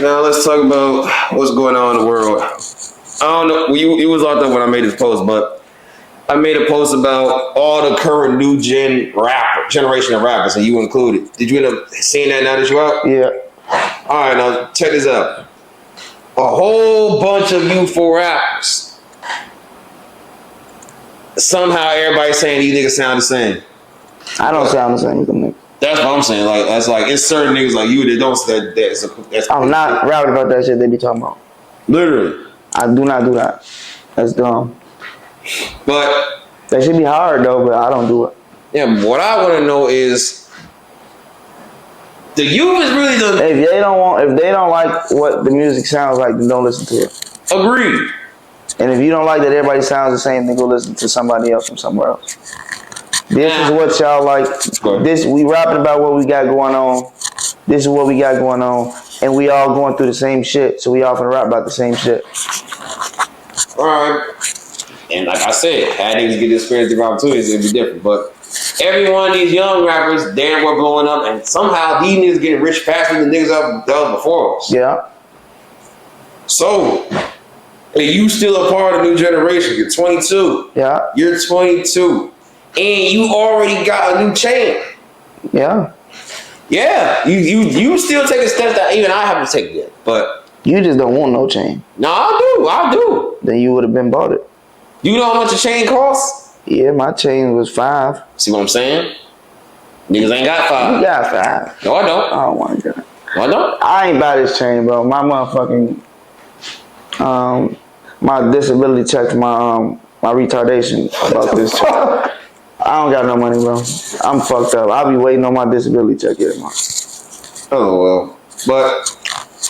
now let's talk about what's going on in the world. I don't know, you was locked up when I made this post, but I made a post about all the current new generation of rappers, and you included. Did you end up seeing that now that you're out? Yeah. All right, now check this out. A whole bunch of youthful rappers. Somehow everybody's saying these niggas sound the same. I don't sound the same as them niggas. That's what I'm saying. Like that's like it's certain niggas like you that don't say that's I'm not proud about that shit they be talking about. Literally. I do not do that. That's dumb. But that should be hard though, but I don't do it. Yeah, what I want to know is the youth is really the. If they don't like what the music sounds like, then don't listen to it. Agreed. And if you don't like that everybody sounds the same, then go listen to somebody else from somewhere else. This is what y'all like. This we rapping about what we got going on. This is what we got going on, and we all going through the same shit. So we all finna rap about the same shit. All right. And like I said, had niggas get the experience of opportunities, it'd be different. But every one of these young rappers, damn well blowing up, and somehow these niggas getting rich faster than niggas that was before us. Yeah. So, you still a part of the new generation. You're 22. Yeah. You're 22. And you already got a new chain. Yeah. Yeah. You still taking steps that even I have to take yet. But you just don't want no chain. No, I do. Then you would have been bought it. You know how much a chain costs? Yeah, my chain was $5. See what I'm saying? Niggas ain't got $5. You got $5. No, I don't. Oh my god. No, I don't. I ain't buy this chain, bro. My motherfucking my disability checked my retardation about this chain. I don't got no money, bro. I'm fucked up. I'll be waiting on my disability check here tomorrow. Oh well. But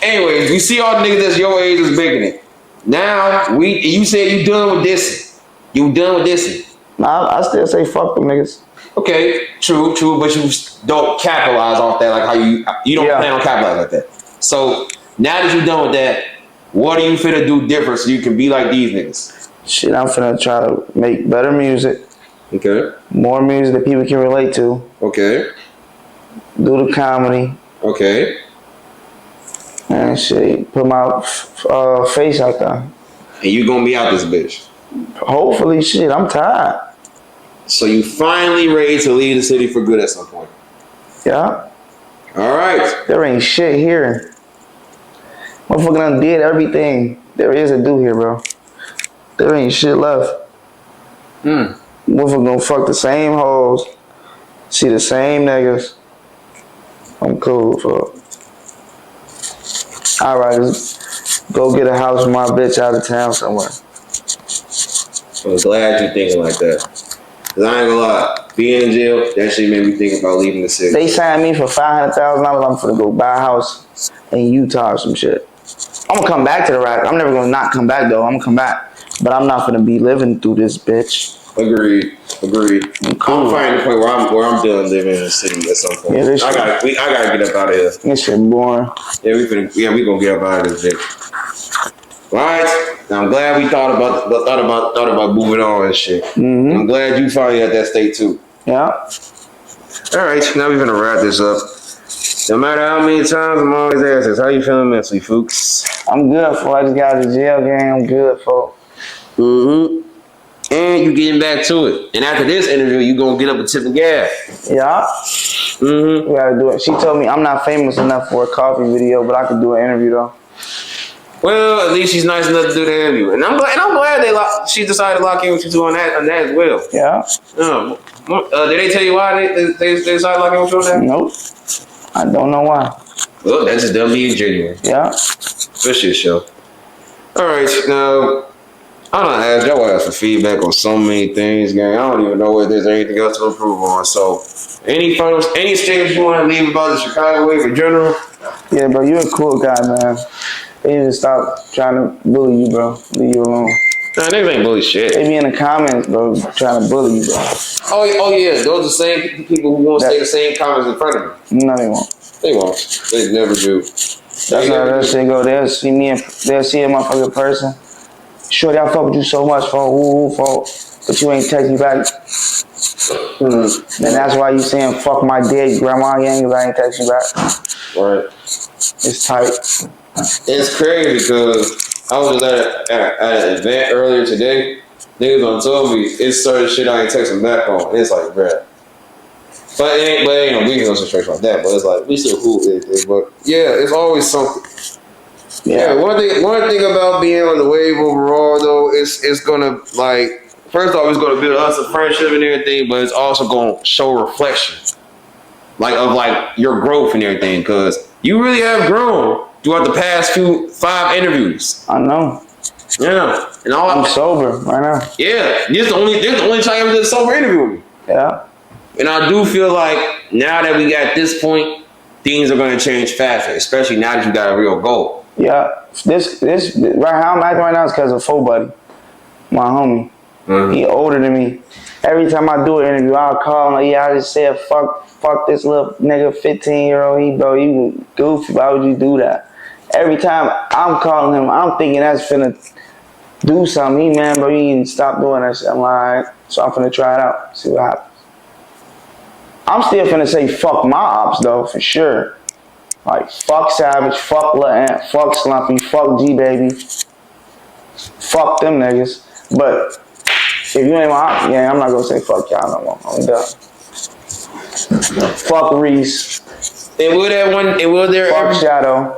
anyways, we see all the niggas that's your age is making it. Now you said you done with this. You done with this. Nah, I still say fuck them niggas. Okay, true, but you don't capitalize off that like how you don't plan on capitalizing like that. So now that you done with that, what are you finna do different so you can be like these niggas? Shit, I'm finna try to make better music. Okay. More music that people can relate to. Okay. Do the comedy. Okay. And shit, put my face out there. And you gonna be out this bitch? Hopefully, shit, I'm tired. So you finally ready to leave the city for good at some point? Yeah. All right. There ain't shit here. Motherfucker done did everything there is to do here, bro. There ain't shit left. Motherfucker gonna fuck the same hoes, see the same niggas. I'm cool, fuck. Alright, go get a house with my bitch out of town somewhere. I'm glad you're thinking like that. Cause I ain't gonna lie, being in jail, that shit made me think about leaving the city. They signed me for $500,000. I'm finna go buy a house in Utah or some shit. I'm gonna come back to the rap. I'm never gonna not come back though. I'm gonna come back, but I'm not gonna be living through this bitch. Agreed. Cool. I'm finding the point where I'm done living in the city at some point. Yeah, I gotta get up out of here. This shit boring. Yeah, we gonna get up out of this bitch. All right. Now I'm glad we thought about moving on and shit. Mm-hmm. I'm glad you finally at that state too. Yeah. All right. Now we're gonna wrap this up. No matter how many times I'm always asked this, how you feeling mentally, Fuchs? I'm good, for I just got out of jail game. I'm good, for. And you getting back to it. And after this interview, you gonna get up and tip the gas. Yeah. We gotta do it. She told me I'm not famous enough for a coffee video, but I could do an interview though. Well, at least she's nice enough to do the interview, and I'm glad she decided to lock in with you two on that as well. Yeah. Did they tell you why they decided to lock in with you on that? Nope. I don't know why. Well, that's just them being genuine. Yeah. For shit show. All right, now I don't ask y'all ask for feedback on so many things, gang. I don't even know if there's anything else to improve on. So, any statements you want to leave about the Chicago wave in general? Yeah, bro, you a cool guy, man. They need to stop trying to bully you, bro. Leave you alone. Nah, niggas ain't bully shit. They be in the comments, bro, trying to bully you, bro. Oh yeah, those are the same people who won't say the same comments in front of me. No, they won't. They won't. They never do. That's how that shit go. They'll see me and they'll see a motherfucking person. Shorty, I fuck with you so much, for but you ain't text me back. And that's why you saying fuck my dead grandma, you ain't text me back. Right. It's tight. It's crazy because I was just at an event earlier today. Niggas done told me it's certain shit I ain't texting back on. And it's like, bruh. But it ain't no weakness no situation like that. But it's like we still cool with it. But yeah, it's always something. Yeah, one thing about being on the wave overall though, it's gonna like first off it's gonna build us a friendship and everything, but it's also gonna show reflection. Like of like your growth and everything, because you really have grown throughout the past 5 interviews. I know. Yeah. And I'm sober right now. Yeah. This the only time you ever did a sober interview with me. Yeah. And I do feel like now that we got this point, things are gonna change faster, especially now that you got a real goal. Yeah. This right how I'm acting right now is because of Faux Buddy, my homie. Mm-hmm. He older than me. Every time I do an interview, I'll call him like, yeah, I just said fuck this little nigga 15-year-old. Bro, you goofy, why would you do that? Every time I'm calling him, I'm thinking that's finna do something. He, man, bro, you need to stop doing that shit. I'm like, all right. So I'm finna try it out, see what happens. I'm still finna say fuck my ops though, for sure. Like fuck Savage, fuck Lil Ant, fuck Slumpy, fuck G Baby. Fuck them niggas. But if you ain't my ops, yeah, I'm not gonna say fuck y'all no more. I'm done. Fuck Reese. And will there fuck Shadow.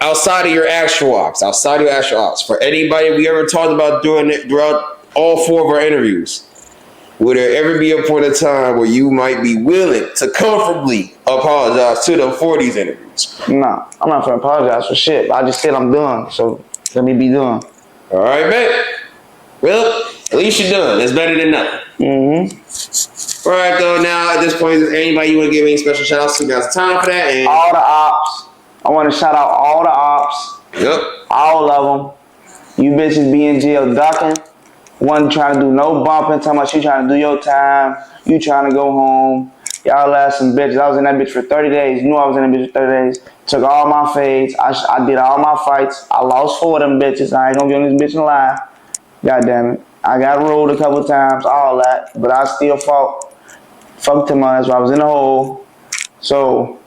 Outside of your actual ops, for anybody we ever talked about doing it throughout all 4 of our interviews, will there ever be a point of time where you might be willing to comfortably apologize to them for these interviews? Nah, I'm not gonna apologize for shit. I just said I'm done, so let me be done. All right, man. Well, at least you're done. That's better than nothing. Mm-hmm. All right, though. Now at this point, is there anybody you want to give any special shout outs to? You got time for that? And all the ops. I want to shout out all the ops. Yep. All of them. You bitches be in jail ducking. One trying to do no bumping, talking about you trying to do your time. You trying to go home. Y'all ass some bitches. I was in that bitch for 30 days. Knew I was in that bitch for 30 days. Took all my fades. I did all my fights. I lost 4 of them bitches. I ain't gonna be on this bitch and lie. God damn it. I got rolled a couple times, all that. But I still fought. Fuck too much. I was in the hole. So,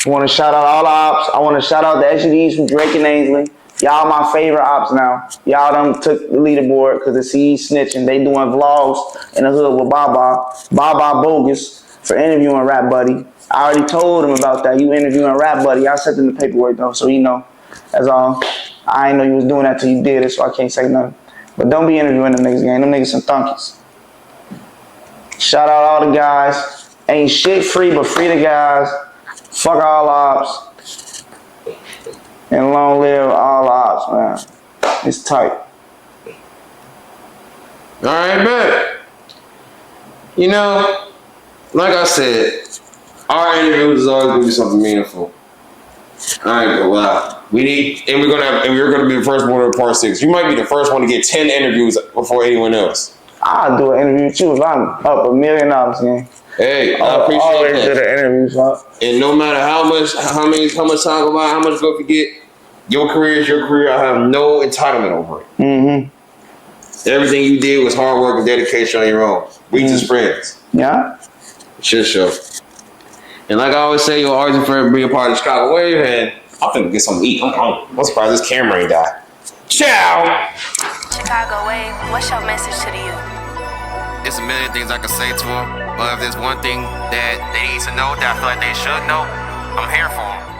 I want to shout out all the ops. I want to shout out the SUDs from Drake and Ainsley. Y'all my favorite ops now. Y'all done took the leaderboard because the CE snitching. They doing vlogs in the hood with Baba. Baba bogus for interviewing Rap Buddy. I already told him about that. You interviewing Rap Buddy. I sent him the paperwork though, so you know. That's all. I ain't know you was doing that till you did it, so I can't say nothing. But don't be interviewing them niggas, gang. Them niggas some thunkies. Shout out all the guys. Ain't shit free, but free the guys. Fuck all ops. And long live all ops, man. It's tight. All right, man. You know, like I said, our interviews is always gonna be something meaningful. I ain't gonna lie. We're gonna be the first one to part 6. You might be the first one to get 10 interviews before anyone else. I'll do an interview with you if I'm up $1 million, man. Hey, I appreciate always that. Do the interviews, fuck. And no matter how much time go by, how much go forget, your career is your career. I have no entitlement over it. Mm-hmm. Everything you did was hard work and dedication on your own. We just friends. Yeah. Shit show. And like I always say, you'll always be a part of the Chicago Wave, and I'm finna get something to eat. I'm hungry. I'm surprised this camera ain't died. Ciao! Chicago Wave, what's your message to the youth? There's a million things I could say to them, but if there's one thing that they need to know that I feel like they should know, I'm here for them.